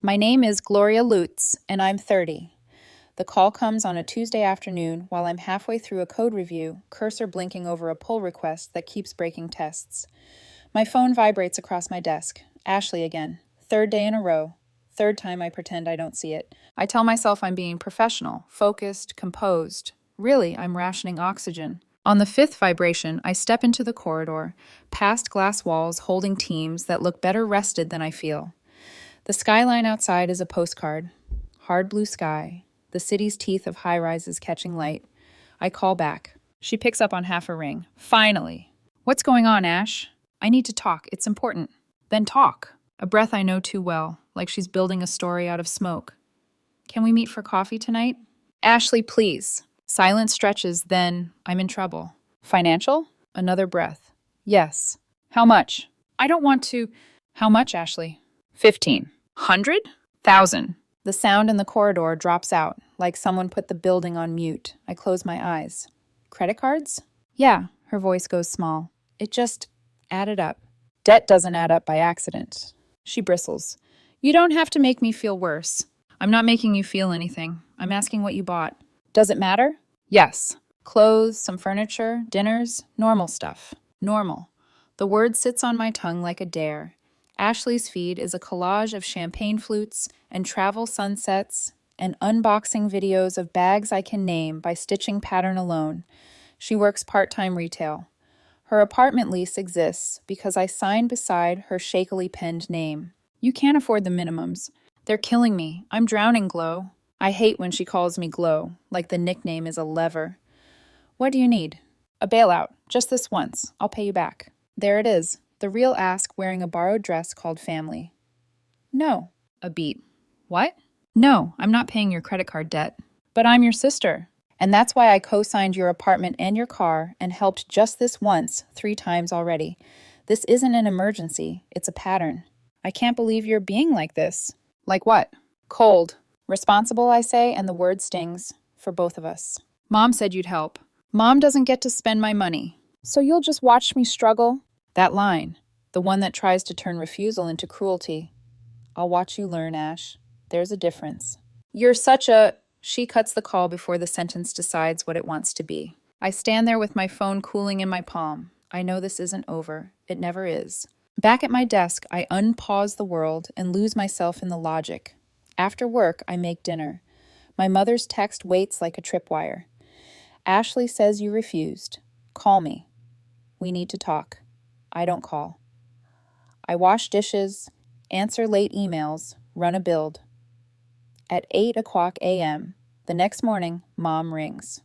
My name is Gloria Lutz, and I'm 30. The call comes on a Tuesday afternoon while I'm halfway through a code review, cursor blinking over a pull request that keeps breaking tests. My phone vibrates across my desk. Ashley again. Third day in a row. Third time I pretend I don't see it. I tell myself I'm being professional, focused, composed. Really, I'm rationing oxygen. On the fifth vibration, I step into the corridor, past glass walls holding teams that look better rested than I feel. The skyline outside is a postcard. Hard blue sky. The city's teeth of high-rises catching light. I call back. She picks up on half a ring. Finally. What's going on, Ash? I need to talk. It's important. Then talk. A breath I know too well, like she's building a story out of smoke. Can we meet for coffee tonight? Ashley, please. Silence stretches, then I'm in trouble. Financial? Another breath. Yes. How much? I don't want to. How much, Ashley? 15. 100? 1,000. The sound in the corridor drops out, like someone put the building on mute. I close my eyes. Credit cards? Yeah, her voice goes small. It just added up. Debt doesn't add up by accident. She bristles. You don't have to make me feel worse. I'm not making you feel anything. I'm asking what you bought. Does it matter? Yes. Clothes, some furniture, dinners, normal stuff. Normal. The word sits on my tongue like a dare. Ashley's feed is a collage of champagne flutes and travel sunsets and unboxing videos of bags I can name by stitching pattern alone. She works part-time retail. Her apartment lease exists because I signed beside her shakily penned name. You can't afford the minimums. They're killing me. I'm drowning, Glow. I hate when she calls me Glow, like the nickname is a lever. What do you need? A bailout. Just this once. I'll pay you back. There it is. The real ask wearing a borrowed dress called family. No. A beat. What? No, I'm not paying your credit card debt. But I'm your sister. And that's why I co-signed your apartment and your car and helped just this once, 3 times already. This isn't an emergency. It's a pattern. I can't believe you're being like this. Like what? Cold. Responsible, I say, and the word stings. For both of us. Mom said you'd help. Mom doesn't get to spend my money. So you'll just watch me struggle? That line, the one that tries to turn refusal into cruelty. I'll watch you learn, Ash. There's a difference. You're such a... She cuts the call before the sentence decides what it wants to be. I stand there with my phone cooling in my palm. I know this isn't over. It never is. Back at my desk, I unpause the world and lose myself in the logic. After work, I make dinner. My mother's text waits like a tripwire. Ashley says you refused. Call me. We need to talk. I don't call. I wash dishes, answer late emails, run a build. At 8:00 a.m., the next morning, Mom rings.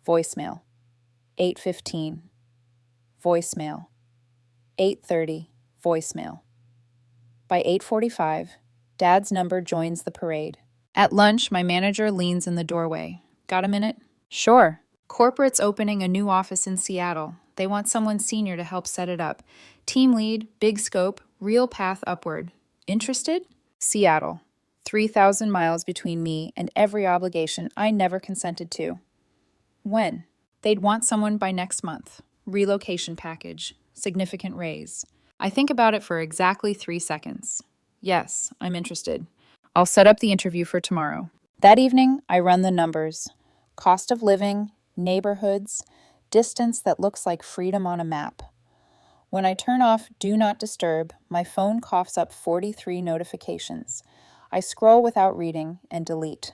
Voicemail. 8:15. Voicemail. 8:30. Voicemail. By 8:45, Dad's number joins the parade. At lunch, my manager leans in the doorway. Got a minute? Sure. Corporate's opening a new office in Seattle. They want someone senior to help set it up. Team lead, big scope, real path upward. Interested? Seattle. 3,000 miles between me and every obligation I never consented to. When? They'd want someone by next month. Relocation package. Significant raise. I think about it for exactly 3 seconds. Yes, I'm interested. I'll set up the interview for tomorrow. That evening, I run the numbers. Cost of living, neighborhoods, distance that looks like freedom on a map. When I turn off Do Not Disturb, my phone coughs up 43 notifications. I scroll without reading and delete.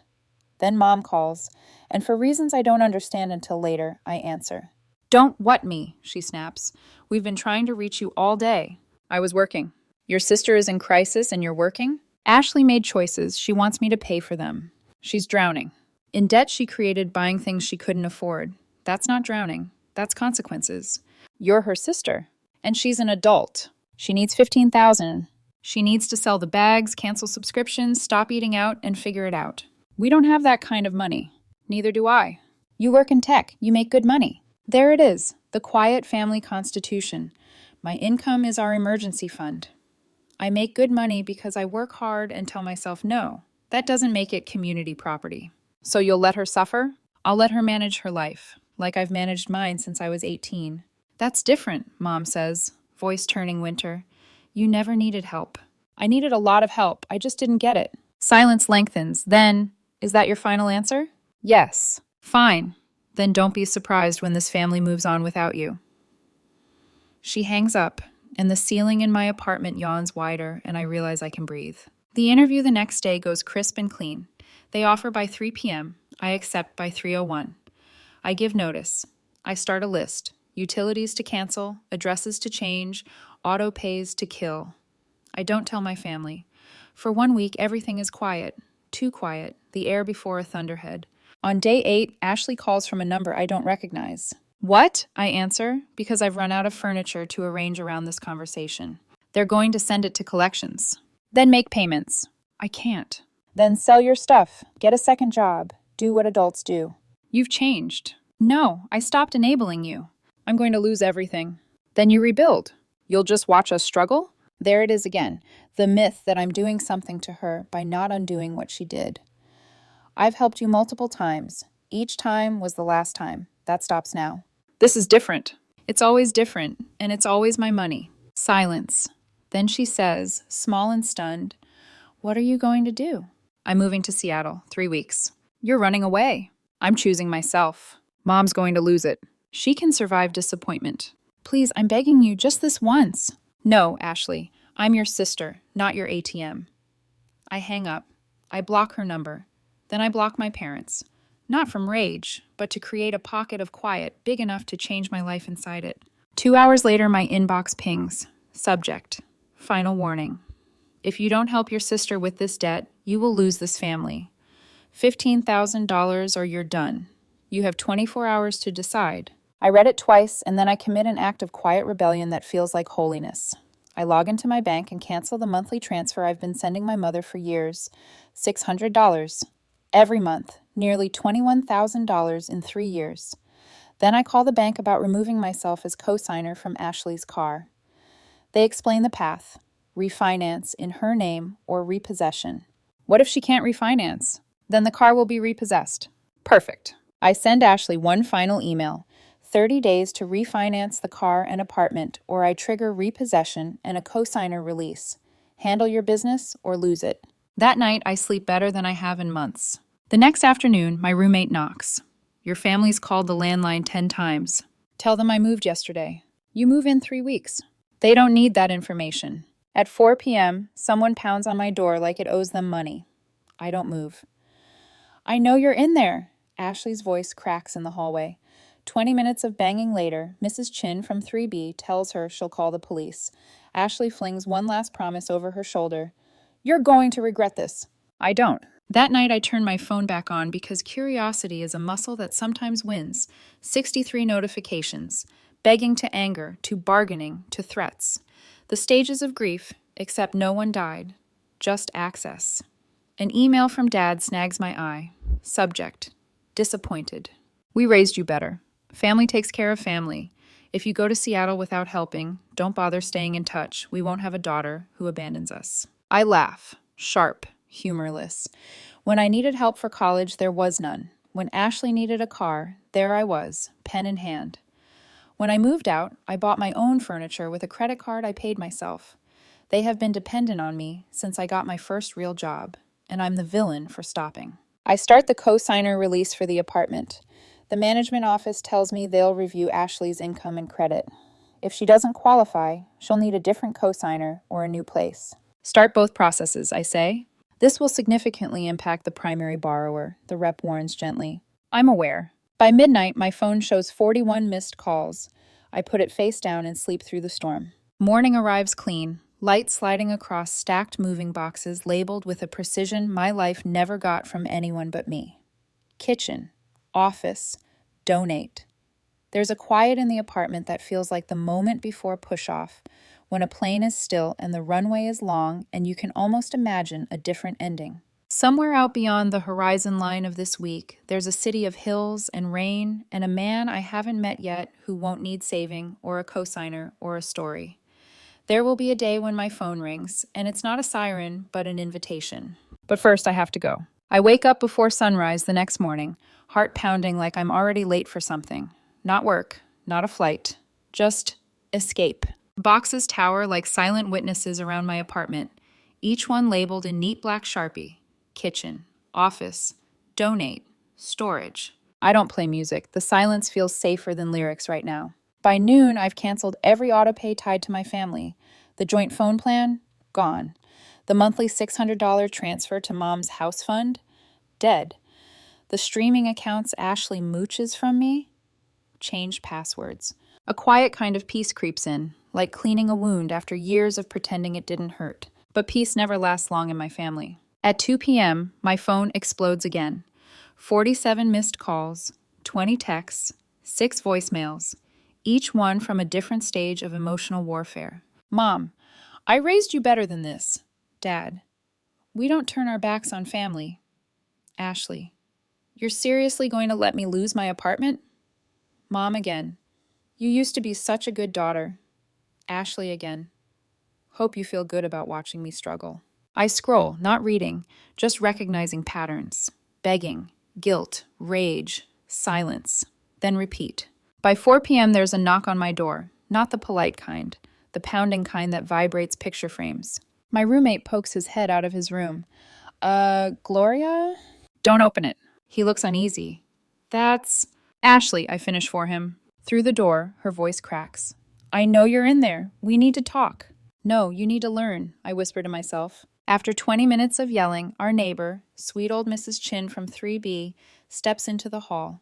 Then Mom calls, and for reasons I don't understand until later, I answer. Don't what me, she snaps. We've been trying to reach you all day. I was working. Your sister is in crisis and you're working? Ashley made choices. She wants me to pay for them. She's drowning. In debt she created buying things she couldn't afford. That's not drowning. That's consequences. You're her sister. And she's an adult. She needs $15,000. She needs to sell the bags, cancel subscriptions, stop eating out, and figure it out. We don't have that kind of money. Neither do I. You work in tech. You make good money. There it is, the quiet family constitution. My income is our emergency fund. I make good money because I work hard and tell myself no. That doesn't make it community property. So you'll let her suffer? I'll let her manage her life, like I've managed mine since I was 18. That's different, Mom says, voice turning winter. You never needed help. I needed a lot of help. I just didn't get it. Silence lengthens. Then, is that your final answer? Yes. Fine. Then don't be surprised when this family moves on without you. She hangs up, and the ceiling in my apartment yawns wider, and I realize I can breathe. The interview the next day goes crisp and clean. They offer by 3 p.m. I accept by 3:01. I give notice. I start a list. Utilities to cancel, addresses to change, auto pays to kill. I don't tell my family. For 1 week, everything is quiet. Too quiet, the air before a thunderhead. On day 8, Ashley calls from a number I don't recognize. What? I answer, because I've run out of furniture to arrange around this conversation. They're going to send it to collections. Then make payments. I can't. Then sell your stuff. Get a second job. Do what adults do. You've changed. No, I stopped enabling you. I'm going to lose everything. Then you rebuild. You'll just watch us struggle? There it is again, the myth that I'm doing something to her by not undoing what she did. I've helped you multiple times. Each time was the last time. That stops now. This is different. It's always different, and it's always my money. Silence. Then she says, small and stunned, "What are you going to do?" I'm moving to Seattle, 3 weeks. You're running away. I'm choosing myself. Mom's going to lose it. She can survive disappointment. Please, I'm begging you, just this once. No, Ashley, I'm your sister, not your ATM. I hang up. I block her number. Then I block my parents. Not from rage, but to create a pocket of quiet big enough to change my life inside it. 2 hours later, my inbox pings. Subject. Final warning. If you don't help your sister with this debt, you will lose this family. $15,000 or you're done. You have 24 hours to decide. I read it twice, and then I commit an act of quiet rebellion that feels like holiness. I log into my bank and cancel the monthly transfer I've been sending my mother for years. $600. Every month. Nearly $21,000 in 3 years. Then I call the bank about removing myself as co-signer from Ashley's car. They explain the path. Refinance in her name or repossession. What if she can't refinance? Then the car will be repossessed. Perfect. I send Ashley one final email. 30 days to refinance the car and apartment, or I trigger repossession and a cosigner release. Handle your business or lose it. That night, I sleep better than I have in months. The next afternoon, my roommate knocks. Your family's called the landline 10 times. Tell them I moved yesterday. You move in 3 weeks. They don't need that information. At 4 p.m., someone pounds on my door like it owes them money. I don't move. I know you're in there. Ashley's voice cracks in the hallway. 20 minutes of banging later, Mrs. Chin from 3B tells her she'll call the police. Ashley flings one last promise over her shoulder. You're going to regret this. I don't. That night I turn my phone back on because curiosity is a muscle that sometimes wins. 63 notifications. Begging to anger, to bargaining, to threats. The stages of grief, except no one died. Just access. An email from Dad snags my eye. Subject. Disappointed. We raised you better. Family takes care of family. If you go to Seattle without helping, don't bother staying in touch. We won't have a daughter who abandons us. I laugh. Sharp. Humorless. When I needed help for college, there was none. When Ashley needed a car, there I was, pen in hand. When I moved out, I bought my own furniture with a credit card I paid myself. They have been dependent on me since I got my first real job, and I'm the villain for stopping. I start the cosigner release for the apartment. The management office tells me they'll review Ashley's income and credit. If she doesn't qualify, she'll need a different cosigner or a new place. Start both processes, I say. This will significantly impact the primary borrower, the rep warns gently. I'm aware. By midnight, my phone shows 41 missed calls. I put it face down and sleep through the storm. Morning arrives clean, light sliding across stacked moving boxes labeled with a precision my life never got from anyone but me. Kitchen, office, donate. There's a quiet in the apartment that feels like the moment before push-off, when a plane is still and the runway is long and you can almost imagine a different ending. Somewhere out beyond the horizon line of this week, there's a city of hills and rain and a man I haven't met yet who won't need saving or a cosigner or a story. There will be a day when my phone rings, and it's not a siren, but an invitation. But first, I have to go. I wake up before sunrise the next morning, heart pounding like I'm already late for something. Not work, not a flight, just escape. Boxes tower like silent witnesses around my apartment. each one labeled in neat black Sharpie: kitchen, office, donate, storage. I don't play music. The silence feels safer than lyrics right now. By noon, I've canceled every autopay tied to my family. The joint phone plan? Gone. The monthly $600 transfer to Mom's house fund? Dead. The streaming accounts Ashley mooches from me? Changed passwords. A quiet kind of peace creeps in, like cleaning a wound after years of pretending it didn't hurt. But peace never lasts long in my family. At 2 p.m., my phone explodes again. 47 missed calls, 20 texts, 6 voicemails, each one from a different stage of emotional warfare. Mom, I raised you better than this. Dad, we don't turn our backs on family. Ashley, you're seriously going to let me lose my apartment? Mom again, you used to be such a good daughter. Ashley again, hope you feel good about watching me struggle. I scroll, not reading, just recognizing patterns. Begging, guilt, rage, silence. Then repeat. By 4 p.m., there's a knock on my door. Not the polite kind, the pounding kind that vibrates picture frames. My roommate pokes his head out of his room. Gloria? Don't open it. He looks uneasy. That's Ashley, I finish for him. Through the door, her voice cracks. I know you're in there. We need to talk. No, you need to learn, I whisper to myself. After 20 minutes of yelling, our neighbor, sweet old Mrs. Chin from 3B, steps into the hall.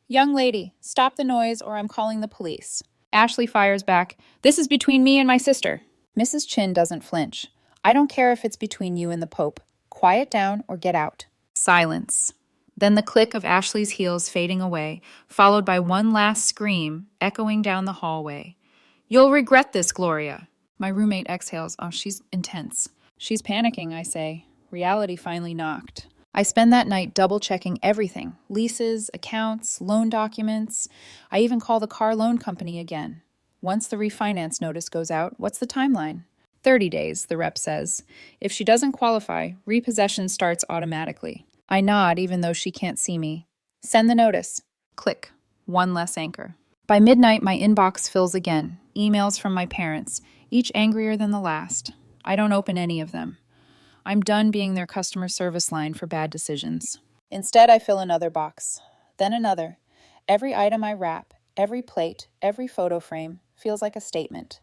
Young lady, stop the noise or I'm calling the police. Ashley fires back, this is between me and my sister. Mrs. Chin doesn't flinch. I don't care if it's between you and the Pope. Quiet down or get out. Silence. Then the click of Ashley's heels fading away, followed by one last scream echoing down the hallway. You'll regret this, Gloria. My roommate exhales. Oh, she's intense. She's panicking, I say. Reality finally knocked. I spend that night double-checking everything. Leases, accounts, loan documents. I even call the car loan company again. Once the refinance notice goes out, what's the timeline? 30 days, the rep says. If she doesn't qualify, repossession starts automatically. I nod even though she can't see me. Send the notice. Click. One less anchor. By midnight, my inbox fills again. Emails from my parents, each angrier than the last. I don't open any of them. I'm done being their customer service line for bad decisions. Instead, I fill another box, then another. Every item I wrap, every plate, every photo frame feels like a statement.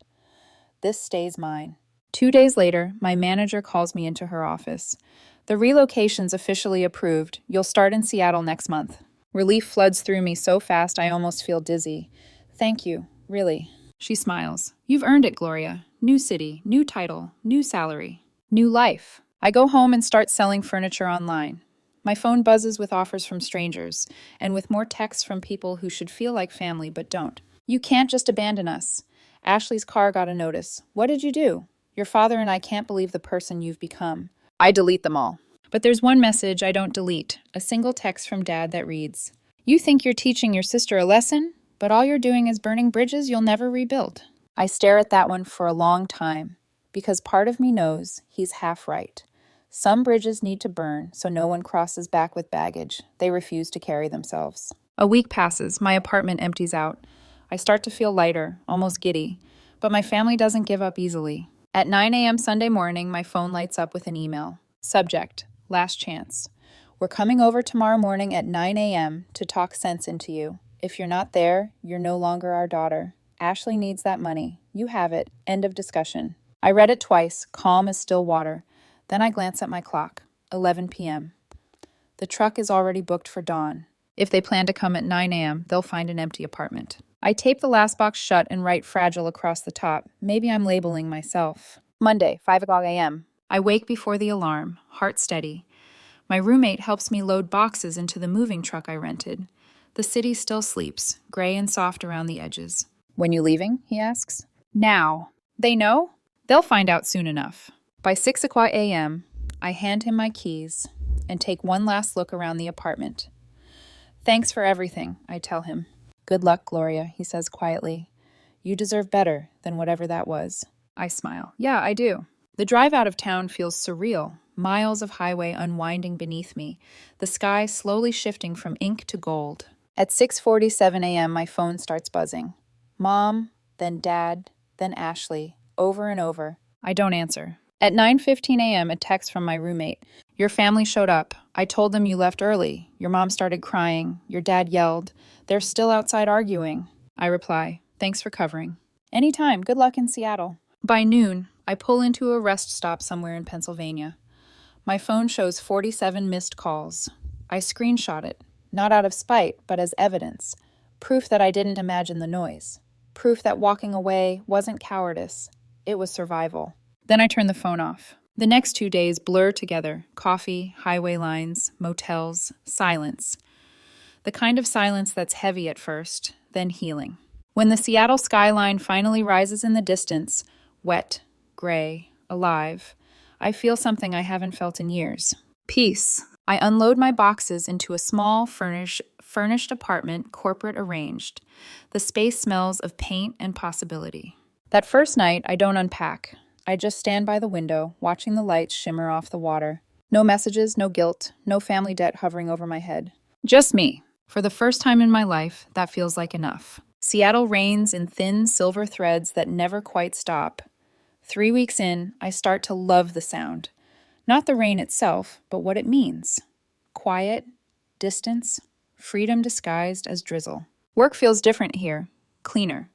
This stays mine. 2 days later, my manager calls me into her office. The relocation's officially approved. You'll start in Seattle next month. Relief floods through me so fast I almost feel dizzy. Thank you, really. She smiles. You've earned it, Gloria. New city, new title, new salary, new life. I go home and start selling furniture online. My phone buzzes with offers from strangers, and with more texts from people who should feel like family but don't. You can't just abandon us. Ashley's car got a notice. What did you do? Your father and I can't believe the person you've become. I delete them all. But there's one message I don't delete, a single text from Dad that reads, You think you're teaching your sister a lesson, but all you're doing is burning bridges you'll never rebuild. I stare at that one for a long time, because part of me knows he's half right. Some bridges need to burn so no one crosses back with baggage they refuse to carry themselves. A week passes, my apartment empties out. I start to feel lighter, almost giddy, but my family doesn't give up easily. At 9 a.m. Sunday morning, my phone lights up with an email. Subject, last chance. We're coming over tomorrow morning at 9 a.m. to talk sense into you. If you're not there, you're no longer our daughter. Ashley needs that money. You have it. End of discussion. I read it twice, calm as still water. Then I glance at my clock. 11 p.m. The truck is already booked for dawn. If they plan to come at 9 a.m., they'll find an empty apartment. I tape the last box shut and write fragile across the top. Maybe I'm labeling myself. Monday, 5 o'clock a.m. I wake before the alarm, heart steady. My roommate helps me load boxes into the moving truck I rented. The city still sleeps, gray and soft around the edges. When you leaving? He asks. Now. They know? They'll find out soon enough. By 6 o'clock a.m., I hand him my keys and take one last look around the apartment. Thanks for everything, I tell him. Good luck, Gloria, he says quietly. You deserve better than whatever that was. I smile. Yeah, I do. The drive out of town feels surreal. Miles of highway unwinding beneath me, the sky slowly shifting from ink to gold. At 6:47 a.m., my phone starts buzzing. Mom, then Dad, then Ashley, over and over. I don't answer. At 9:15 a.m., a text from my roommate. Your family showed up. I told them you left early. Your mom started crying. Your dad yelled. They're still outside arguing. I reply, thanks for covering. Anytime. Good luck in Seattle. By noon, I pull into a rest stop somewhere in Pennsylvania. My phone shows 47 missed calls. I screenshot it, not out of spite, but as evidence. Proof that I didn't imagine the noise. Proof that walking away wasn't cowardice. It was survival. Then I turn the phone off. The next 2 days blur together. Coffee, highway lines, motels, silence. The kind of silence that's heavy at first, then healing. When the Seattle skyline finally rises in the distance, wet, gray, alive, I feel something I haven't felt in years. Peace. I unload my boxes into a small, furnished apartment, corporate arranged. The space smells of paint and possibility. That first night, I don't unpack. I just stand by the window, watching the lights shimmer off the water. No messages, no guilt, no family debt hovering over my head. Just me. For the first time in my life, that feels like enough. Seattle rains in thin silver threads that never quite stop. 3 weeks in, I start to love the sound. Not the rain itself, but what it means. Quiet, distance, freedom disguised as drizzle. Work feels different here, cleaner.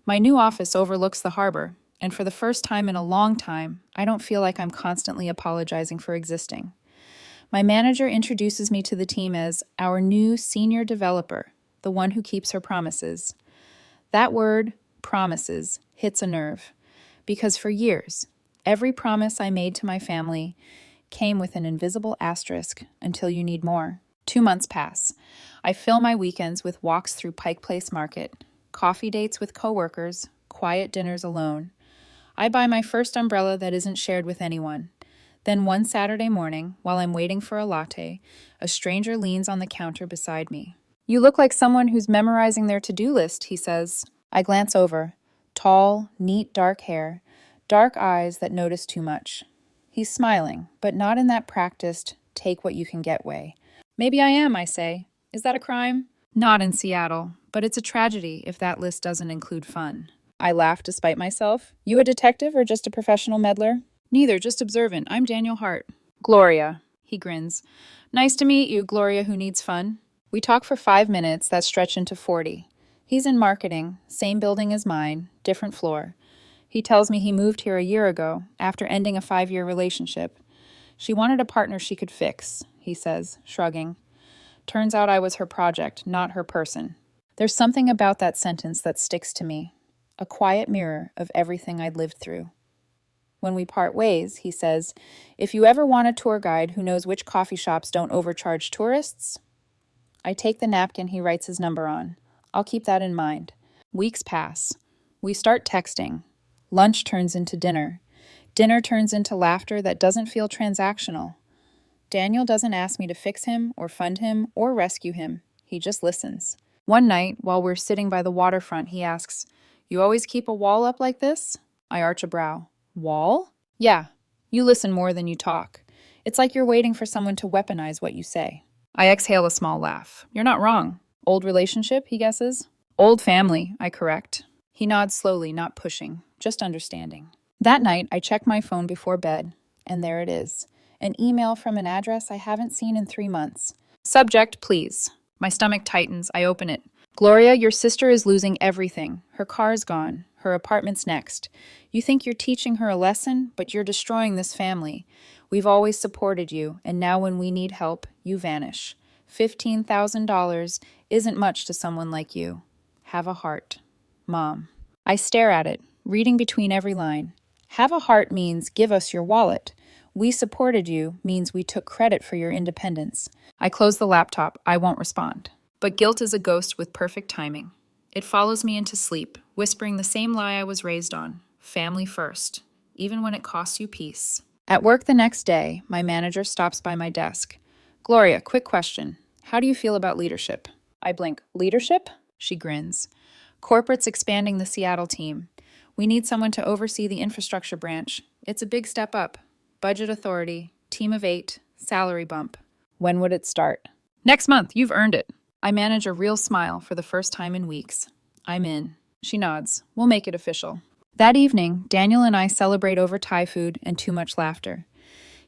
My new office overlooks the harbor, and for the first time in a long time, I don't feel like I'm constantly apologizing for existing. My manager introduces me to the team as our new senior developer, the one who keeps her promises. That word, promises, hits a nerve. Because for years, every promise I made to my family came with an invisible asterisk until you need more. 2 months pass. I fill my weekends with walks through Pike Place Market, coffee dates with coworkers, quiet dinners alone. I buy my first umbrella that isn't shared with anyone. Then one Saturday morning, while I'm waiting for a latte, a stranger leans on the counter beside me. You look like someone who's memorizing their to-do list, he says. I glance over. Tall, neat dark hair, dark eyes that notice too much. He's smiling, but not in that practiced, take-what-you-can-get way. Maybe I am, I say. Is that a crime? Not in Seattle, but it's a tragedy if that list doesn't include fun. I laugh despite myself. You a detective or just a professional meddler? Neither, just observant. I'm Daniel Hart. Gloria. He grins. Nice to meet you, Gloria who needs fun. We talk for 5 minutes that stretch into 40. He's in marketing, same building as mine, different floor. He tells me he moved here a year ago, after ending a 5-year relationship. She wanted a partner she could fix, he says, shrugging. Turns out I was her project, not her person. There's something about that sentence that sticks to me. A quiet mirror of everything I'd lived through. When we part ways, he says, if you ever want a tour guide who knows which coffee shops don't overcharge tourists, I take the napkin he writes his number on. I'll keep that in mind. Weeks pass. We start texting. Lunch turns into dinner. Dinner turns into laughter that doesn't feel transactional. Daniel doesn't ask me to fix him or fund him or rescue him. He just listens. One night, while we're sitting by the waterfront, he asks, you always keep a wall up like this? I arch a brow. Wall? Yeah. You listen more than you talk. It's like you're waiting for someone to weaponize what you say. I exhale a small laugh. You're not wrong. Old relationship, he guesses. Old family, I correct. He nods slowly, not pushing, just understanding. That night, I check my phone before bed, and there it is. An email from an address I haven't seen in 3 months. Subject, please. My stomach tightens. I open it. Gloria, your sister is losing everything. Her car's gone. Her apartment's next. You think you're teaching her a lesson, but you're destroying this family. We've always supported you, and now when we need help, you vanish. $15,000 isn't much to someone like you. Have a heart. Mom. I stare at it, reading between every line. Have a heart means give us your wallet. We supported you means we took credit for your independence. I close the laptop. I won't respond. But guilt is a ghost with perfect timing. It follows me into sleep, whispering the same lie I was raised on. Family first, even when it costs you peace. At work the next day, my manager stops by my desk. Gloria, quick question. How do you feel about leadership? I blink. Leadership? She grins. Corporate's expanding the Seattle team. We need someone to oversee the infrastructure branch. It's a big step up. Budget authority, team of 8, salary bump. When would it start? Next month, you've earned it. I manage a real smile for the first time in weeks. I'm in. She nods. We'll make it official. That evening, Daniel and I celebrate over Thai food and too much laughter.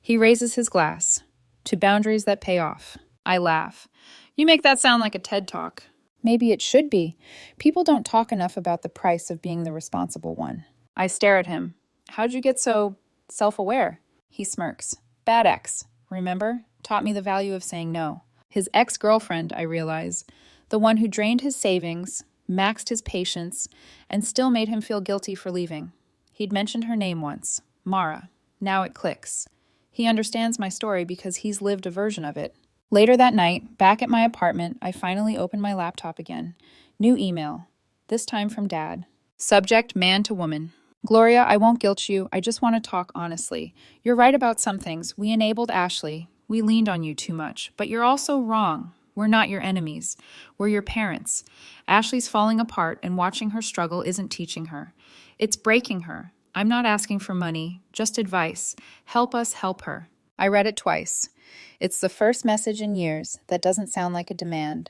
He raises his glass. To boundaries that pay off. I laugh. You make that sound like a TED Talk. Maybe it should be. People don't talk enough about the price of being the responsible one. I stare at him. How'd you get so self-aware? He smirks. Bad ex, remember? Taught me the value of saying no. His ex-girlfriend, I realize. The one who drained his savings, maxed his patience, and still made him feel guilty for leaving. He'd mentioned her name once. Mara. Now it clicks. He understands my story because he's lived a version of it. Later that night, back at my apartment, I finally opened my laptop again. New email. This time from Dad. Subject, man to woman. Gloria, I won't guilt you. I just want to talk honestly. You're right about some things. We enabled Ashley. We leaned on you too much. But you're also wrong. We're not your enemies. We're your parents. Ashley's falling apart, and watching her struggle isn't teaching her. It's breaking her. I'm not asking for money, just advice. Help us help her. I read it twice. It's the first message in years that doesn't sound like a demand,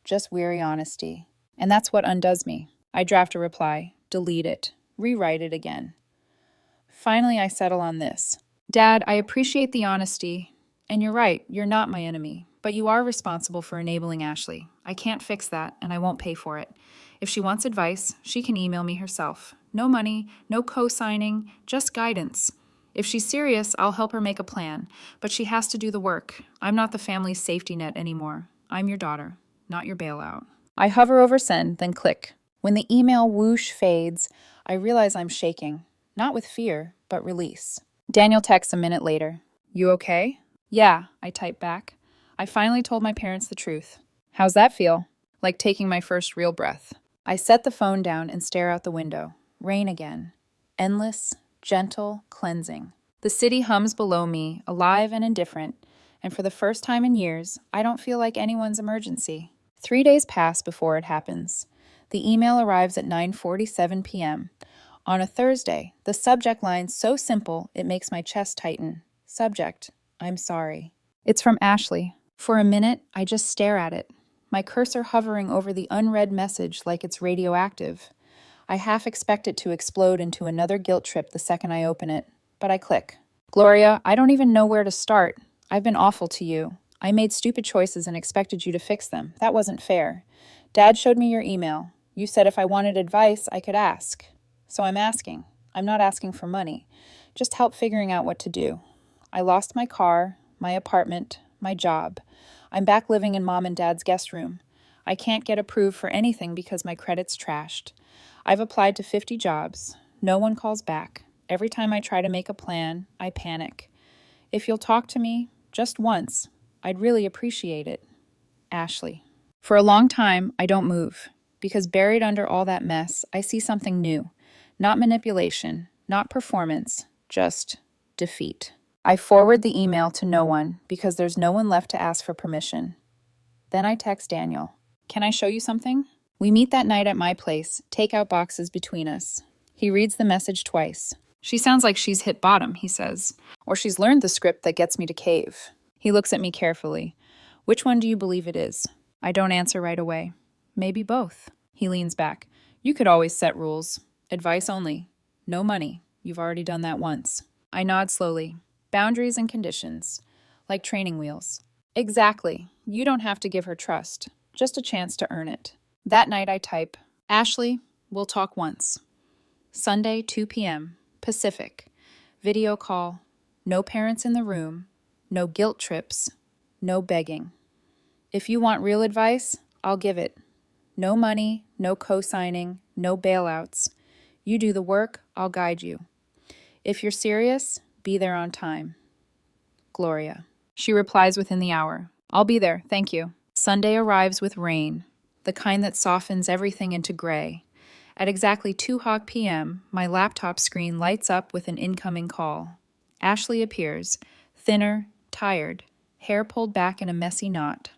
just weary honesty. And that's what undoes me. I draft a reply, delete it, rewrite it again. Finally, I settle on this. Dad, I appreciate the honesty, and you're right, you're not my enemy, but you are responsible for enabling Ashley. I can't fix that, and I won't pay for it. If she wants advice, she can email me herself. No money, no co-signing, just guidance. If she's serious, I'll help her make a plan, but she has to do the work. I'm not the family's safety net anymore. I'm your daughter, not your bailout. I hover over send, then click. When the email whoosh fades, I realize I'm shaking. Not with fear, but release. Daniel texts a minute later. You okay? Yeah, I type back. I finally told my parents the truth. How's that feel? Like taking my first real breath. I set the phone down and stare out the window. Rain again. Endless, gentle, cleansing. The city hums below me, alive and indifferent, and for the first time in years, I don't feel like anyone's emergency. 3 days pass before it happens. The email arrives at 9:47 p.m. On a Thursday, the subject line so simple it makes my chest tighten. Subject, I'm sorry. It's from Ashley. For a minute, I just stare at it, my cursor hovering over the unread message like it's radioactive. I half expect it to explode into another guilt trip the second I open it, but I click. Gloria, I don't even know where to start. I've been awful to you. I made stupid choices and expected you to fix them. That wasn't fair. Dad showed me your email. You said if I wanted advice, I could ask. So I'm asking. I'm not asking for money. Just help figuring out what to do. I lost my car, my apartment, my job. I'm back living in Mom and Dad's guest room. I can't get approved for anything because my credit's trashed. I've applied to 50 jobs. No one calls back. Every time I try to make a plan, I panic. If you'll talk to me, just once, I'd really appreciate it. Ashley. For a long time, I don't move, because buried under all that mess, I see something new. Not manipulation, not performance, just defeat. I forward the email to no one, because there's no one left to ask for permission. Then I text Daniel. Can I show you something? We meet that night at my place, takeout boxes between us. He reads the message twice. She sounds like she's hit bottom, he says. Or she's learned the script that gets me to cave. He looks at me carefully. Which one do you believe it is? I don't answer right away. Maybe both. He leans back. You could always set rules. Advice only. No money. You've already done that once. I nod slowly. Boundaries and conditions. Like training wheels. Exactly. You don't have to give her trust. Just a chance to earn it. That night I type, Ashley, we'll talk once. Sunday, 2 p.m. Pacific. Video call. No parents in the room. No guilt trips. No begging. If you want real advice, I'll give it. No money, no co-signing, no bailouts. You do the work, I'll guide you. If you're serious, be there on time. Gloria. She replies within the hour. I'll be there, thank you. Sunday arrives with rain, the kind that softens everything into gray. At exactly 2 p.m., my laptop screen lights up with an incoming call. Ashley appears, thinner, tired, hair pulled back in a messy knot.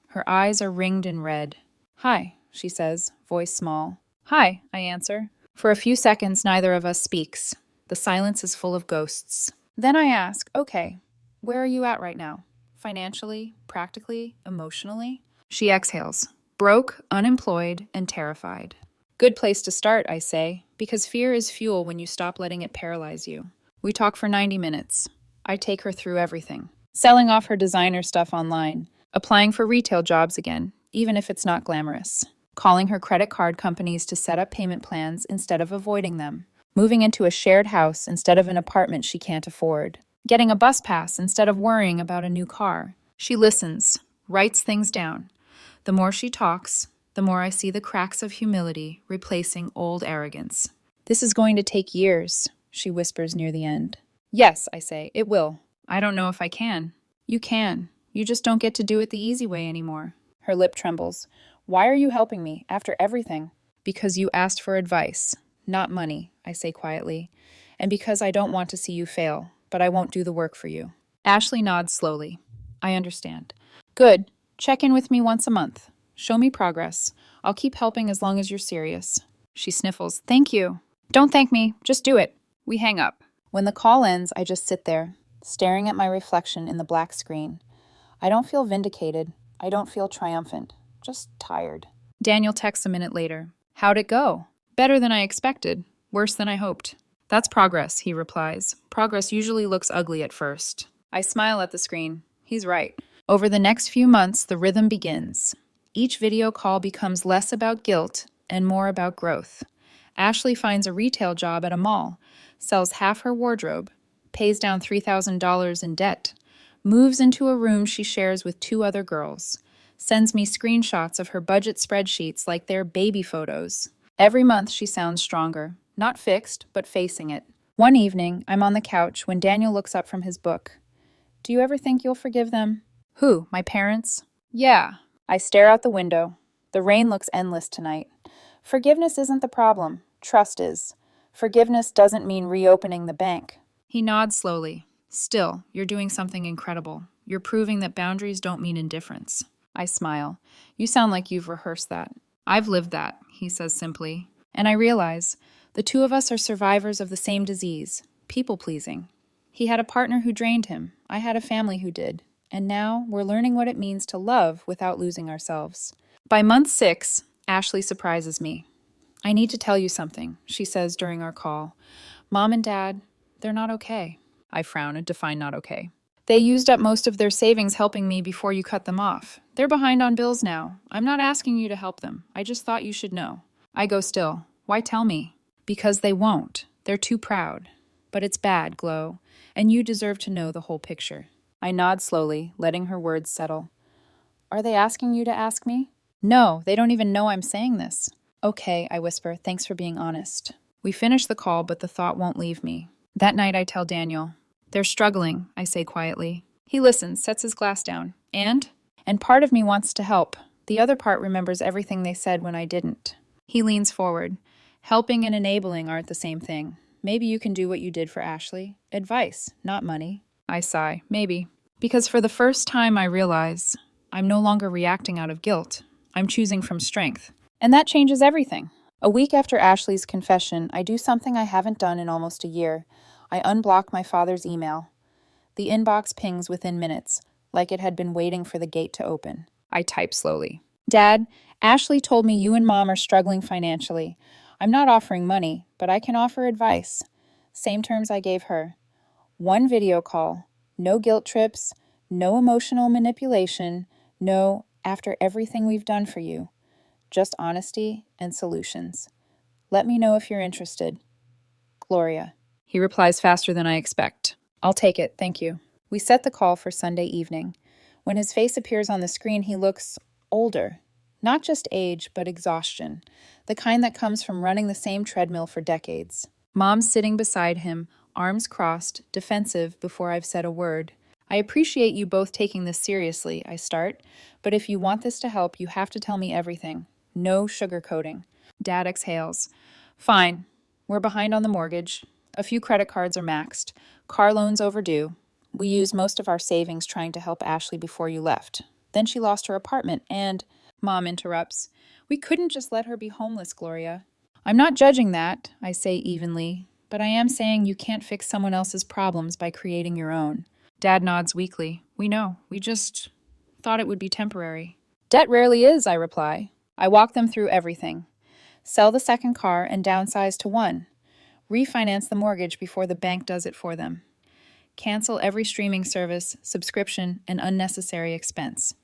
Her eyes are ringed in red. Hi, she says, voice small. Hi, I answer. For a few seconds, neither of us speaks. The silence is full of ghosts. Then I ask, okay, where are you at right now? Financially, practically, emotionally? She exhales, broke, unemployed, and terrified. Good place to start, I say, because fear is fuel when you stop letting it paralyze you. We talk for 90 minutes. I take her through everything. Selling off her designer stuff online, applying for retail jobs again, even if it's not glamorous, calling her credit card companies to set up payment plans instead of avoiding them, moving into a shared house instead of an apartment she can't afford, getting a bus pass instead of worrying about a new car. She listens, writes things down. The more she talks, the more I see the cracks of humility replacing old arrogance. This is going to take years, she whispers near the end. Yes, I say, it will. I don't know if I can. You can. You just don't get to do it the easy way anymore. Her lip trembles. Why are you helping me, after everything? Because you asked for advice, not money, I say quietly. And because I don't want to see you fail, but I won't do the work for you. Ashley nods slowly. I understand. Good. Check in with me once a month. Show me progress. I'll keep helping as long as you're serious. She sniffles. Thank you. Don't thank me. Just do it. We hang up. When the call ends, I just sit there, staring at my reflection in the black screen. I don't feel vindicated. I don't feel triumphant. Just tired. Daniel texts a minute later. How'd it go? Better than I expected. Worse than I hoped. That's progress, he replies. Progress usually looks ugly at first. I smile at the screen. He's right. Over the next few months, the rhythm begins. Each video call becomes less about guilt and more about growth. Ashley finds a retail job at a mall, sells half her wardrobe, pays down $3,000 in debt, moves into a room she shares with 2 other girls, sends me screenshots of her budget spreadsheets like they're baby photos. Every month she sounds stronger, not fixed, but facing it. One evening, I'm on the couch when Daniel looks up from his book. Do you ever think you'll forgive them? Who, my parents? Yeah. I stare out the window. The rain looks endless tonight. Forgiveness isn't the problem. Trust is. Forgiveness doesn't mean reopening the bank. He nods slowly. Still, you're doing something incredible. You're proving that boundaries don't mean indifference. I smile. You sound like you've rehearsed that. I've lived that, he says simply. And I realize the 2 of us are survivors of the same disease, people-pleasing. He had a partner who drained him. I had a family who did. And now we're learning what it means to love without losing ourselves. By month 6, Ashley surprises me. I need to tell you something, she says during our call. Mom and Dad, they're not okay. I frown and define not okay. They used up most of their savings helping me before you cut them off. They're behind on bills now. I'm not asking you to help them. I just thought you should know. I go still. Why tell me? Because they won't. They're too proud. But it's bad, Glow, and you deserve to know the whole picture. I nod slowly, letting her words settle. Are they asking you to ask me? No, they don't even know I'm saying this. Okay, I whisper, thanks for being honest. We finish the call, but the thought won't leave me. That night I tell Daniel. They're struggling, I say quietly. He listens, sets his glass down. And part of me wants to help. The other part remembers everything they said when I didn't. He leans forward. Helping and enabling aren't the same thing. Maybe you can do what you did for Ashley. Advice, not money. I sigh. Maybe. Because for the first time I realize I'm no longer reacting out of guilt. I'm choosing from strength. And that changes everything. A week after Ashley's confession, I do something I haven't done in almost a year. I unblock my father's email. The inbox pings within minutes, like it had been waiting for the gate to open. I type slowly. Dad, Ashley told me you and Mom are struggling financially. I'm not offering money, but I can offer advice. Same terms I gave her. 1 video call. No guilt trips. No emotional manipulation. No, after everything we've done for you. Just honesty and solutions. Let me know if you're interested. Gloria. He replies faster than I expect. I'll take it, thank you. We set the call for Sunday evening. When his face appears on the screen, he looks older. Not just age, but exhaustion. The kind that comes from running the same treadmill for decades. Mom's sitting beside him, arms crossed, defensive before I've said a word. I appreciate you both taking this seriously, I start, but if you want this to help, you have to tell me everything. No sugarcoating. Dad exhales. Fine. We're behind on the mortgage. A few credit cards are maxed. Car loans overdue. We used most of our savings trying to help Ashley before you left. Then she lost her apartment and... Mom interrupts. We couldn't just let her be homeless, Gloria. I'm not judging that, I say evenly, but I am saying you can't fix someone else's problems by creating your own. Dad nods weakly. We know. We just thought it would be temporary. Debt rarely is, I reply. I walk them through everything. Sell the second car and downsize to one. Refinance the mortgage before the bank does it for them. Cancel every streaming service, subscription, and unnecessary expense.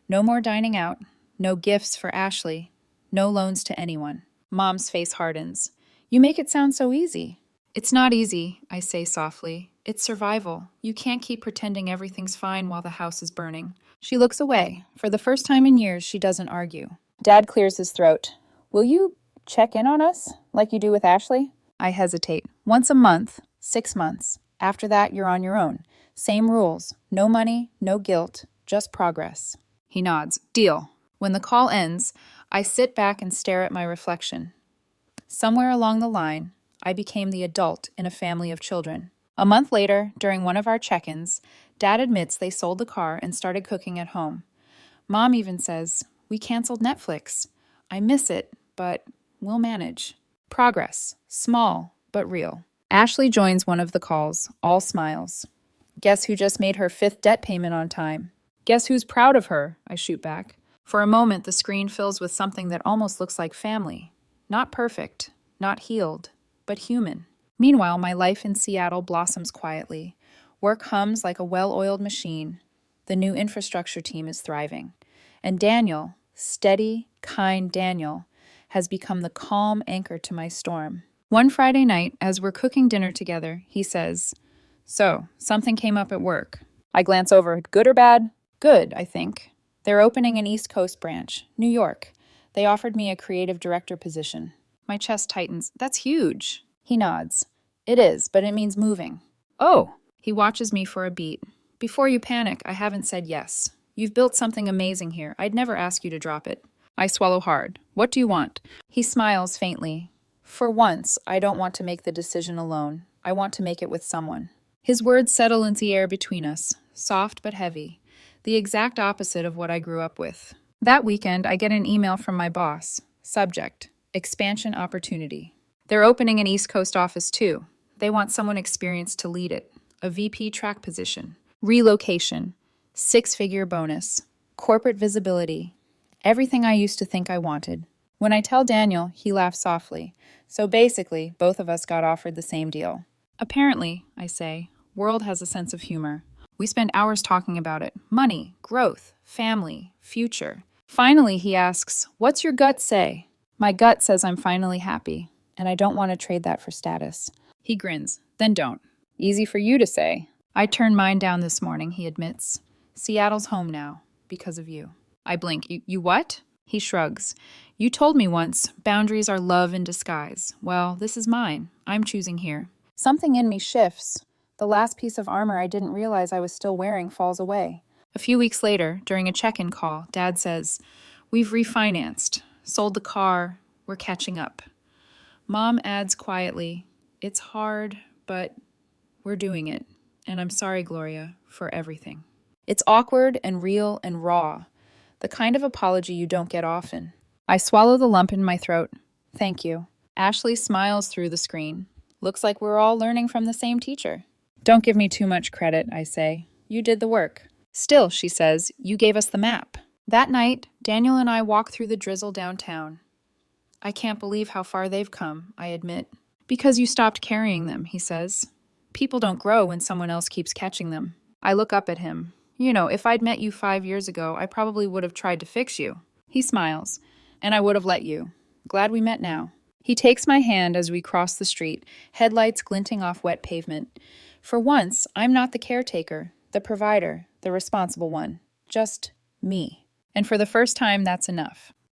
No more dining out, no gifts for Ashley, no loans to anyone. Mom's face hardens. You make it sound so easy. It's not easy, I say softly. It's survival. You can't keep pretending everything's fine while the house is burning. She looks away. For the first time in years, she doesn't argue. Dad clears his throat. Will you check in on us, like you do with Ashley? I hesitate. Once a month, 6 months. After that, you're on your own. Same rules. No money, no guilt, just progress. He nods. Deal. When the call ends, I sit back and stare at my reflection. Somewhere along the line, I became the adult in a family of children. A month later, during one of our check-ins, Dad admits they sold the car and started cooking at home. Mom even says, we canceled Netflix. I miss it, but we'll manage. Progress. Small, but real. Ashley joins one of the calls, all smiles. Guess who just made her 5th debt payment on time? Guess who's proud of her? I shoot back. For a moment, the screen fills with something that almost looks like family. Not perfect, not healed, but human. Meanwhile, my life in Seattle blossoms quietly. Work hums like a well-oiled machine. The new infrastructure team is thriving. And Daniel, steady, kind Daniel, has become the calm anchor to my storm. One Friday night, as we're cooking dinner together, he says, So, something came up at work. I glance over. Good or bad? Good, I think. They're opening an East Coast branch, New York. They offered me a creative director position. My chest tightens. That's huge. He nods. It is, but it means moving. Oh! He watches me for a beat. Before you panic, I haven't said yes. You've built something amazing here. I'd never ask you to drop it. I swallow hard. What do you want? He smiles faintly. For once, I don't want to make the decision alone. I want to make it with someone. His words settle into the air between us, soft but heavy, the exact opposite of what I grew up with. That weekend, I get an email from my boss. Subject: expansion opportunity. They're opening an East Coast office too. They want someone experienced to lead it. A VP track position. Relocation. 6-figure bonus. Corporate visibility. Everything I used to think I wanted. When I tell Daniel, he laughs softly. So basically, both of us got offered the same deal. Apparently, I say, World has a sense of humor. We spend hours talking about it. Money, growth, family, future. Finally, he asks, what's your gut say? My gut says I'm finally happy, and I don't want to trade that for status. He grins. Then don't. Easy for you to say. I turned mine down this morning, he admits. Seattle's home now, because of you. I blink. You what? He shrugs. You told me once, boundaries are love in disguise. Well, this is mine. I'm choosing here. Something in me shifts. The last piece of armor I didn't realize I was still wearing falls away. A few weeks later, during a check-in call, Dad says, We've refinanced, sold the car, we're catching up. Mom adds quietly, It's hard, but we're doing it. And I'm sorry, Gloria, for everything. It's awkward and real and raw. The kind of apology you don't get often. I swallow the lump in my throat. Thank you. Ashley smiles through the screen. Looks like we're all learning from the same teacher. Don't give me too much credit, I say. You did the work. Still, she says, you gave us the map. That night, Daniel and I walk through the drizzle downtown. I can't believe how far they've come, I admit. Because you stopped carrying them, he says. People don't grow when someone else keeps catching them. I look up at him. You know, if I'd met you 5 years ago, I probably would have tried to fix you. He smiles. And I would have let you. Glad we met now. He takes my hand as we cross the street, headlights glinting off wet pavement. For once, I'm not the caretaker, the provider, the responsible one. Just me. And for the first time, that's enough.